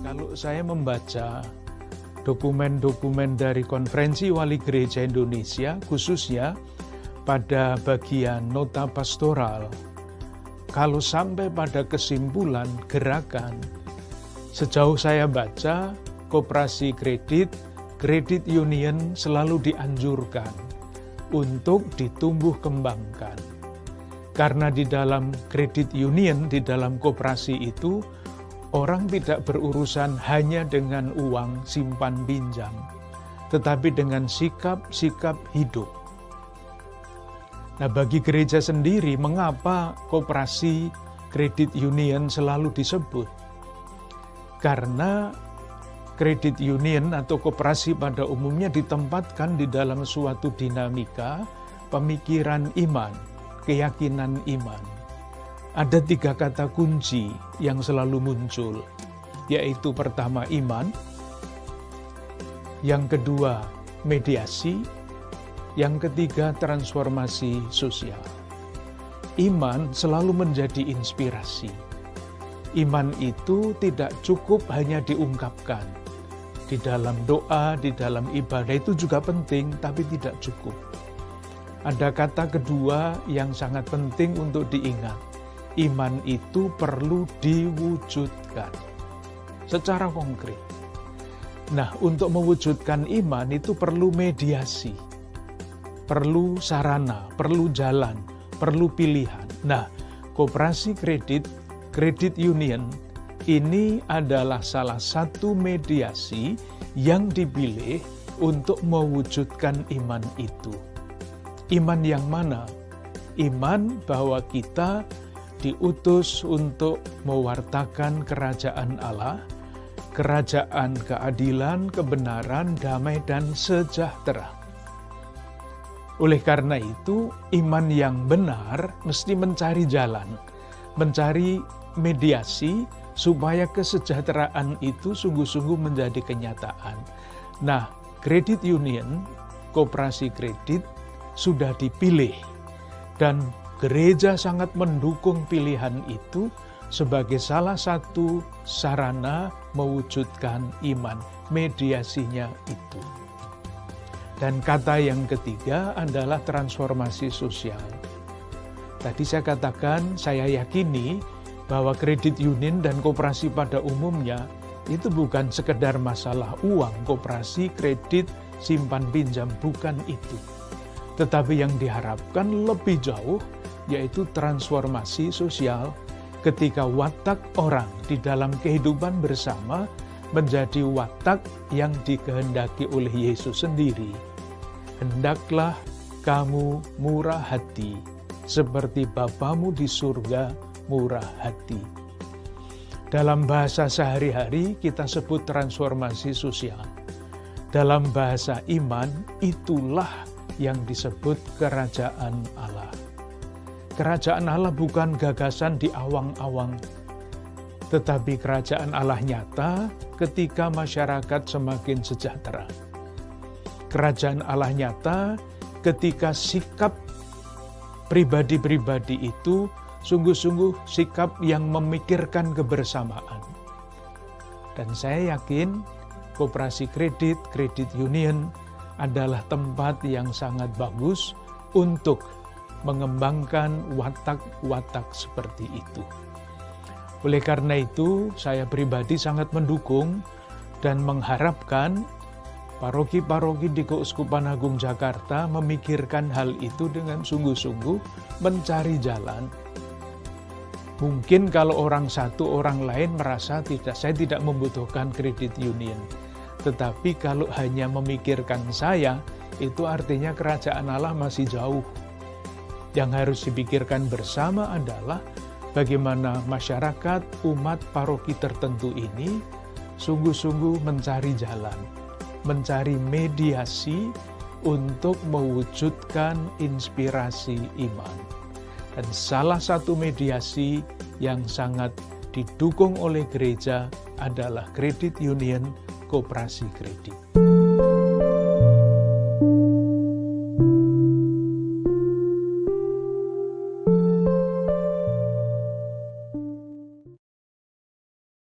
Kalau saya membaca dokumen-dokumen dari Konferensi Wali Gereja Indonesia, khususnya pada bagian nota pastoral, kalau sampai pada kesimpulan gerakan, sejauh saya baca, koperasi kredit union selalu dianjurkan untuk ditumbuh kembangkan. Karena di dalam kredit union, di dalam koperasi itu, orang tidak berurusan hanya dengan uang simpan pinjam, tetapi dengan sikap-sikap hidup. Nah, bagi gereja sendiri, mengapa koperasi kredit union selalu disebut? Karena kredit union atau koperasi pada umumnya ditempatkan di dalam suatu dinamika pemikiran iman, keyakinan iman. Ada 3 kata kunci yang selalu muncul, yaitu pertama iman, yang kedua mediasi, yang ketiga transformasi sosial. Iman selalu menjadi inspirasi. Iman itu tidak cukup hanya diungkapkan. Di dalam doa, di dalam ibadah itu juga penting, tapi tidak cukup. Ada kata kedua yang sangat penting untuk diingat. Iman itu perlu diwujudkan secara konkret. Nah, untuk mewujudkan iman itu perlu mediasi, perlu sarana, perlu jalan, perlu pilihan. Nah, koperasi kredit union ini adalah salah satu mediasi yang dipilih untuk mewujudkan iman itu. Iman yang mana? Iman bahwa kita diutus untuk mewartakan kerajaan Allah, kerajaan keadilan, kebenaran, damai, dan sejahtera. Oleh karena itu, iman yang benar mesti mencari jalan, mencari mediasi, supaya kesejahteraan itu sungguh-sungguh menjadi kenyataan. Nah, kredit union, koperasi kredit, sudah dipilih, dan gereja sangat mendukung pilihan itu sebagai salah satu sarana mewujudkan iman, mediasinya itu. Dan kata yang ketiga adalah transformasi sosial. Tadi saya katakan, saya yakini bahwa kredit union dan koperasi pada umumnya itu bukan sekedar masalah uang, koperasi, kredit, simpan pinjam, bukan itu. Tetapi yang diharapkan lebih jauh, yaitu transformasi sosial ketika watak orang di dalam kehidupan bersama menjadi watak yang dikehendaki oleh Yesus sendiri. Hendaklah kamu murah hati, seperti Bapamu di surga murah hati. Dalam bahasa sehari-hari kita sebut transformasi sosial. Dalam bahasa iman, itulah yang disebut kerajaan Allah. Kerajaan Allah bukan gagasan di awang-awang, tetapi kerajaan Allah nyata ketika masyarakat semakin sejahtera. Kerajaan Allah nyata ketika sikap pribadi-pribadi itu sungguh-sungguh sikap yang memikirkan kebersamaan. Dan saya yakin koperasi kredit union adalah tempat yang sangat bagus untuk mengembangkan watak-watak seperti itu. Oleh karena itu, saya pribadi sangat mendukung dan mengharapkan paroki-paroki di Keuskupan Agung Jakarta memikirkan hal itu dengan sungguh-sungguh mencari jalan. Mungkin kalau orang satu, orang lain merasa saya tidak membutuhkan kredit union. Tetapi kalau hanya memikirkan saya, itu artinya kerajaan Allah masih jauh. Yang harus dipikirkan bersama adalah bagaimana masyarakat, umat paroki tertentu ini sungguh-sungguh mencari jalan, mencari mediasi untuk mewujudkan inspirasi iman. Dan salah satu mediasi yang sangat didukung oleh gereja adalah kredit union, koperasi kredit.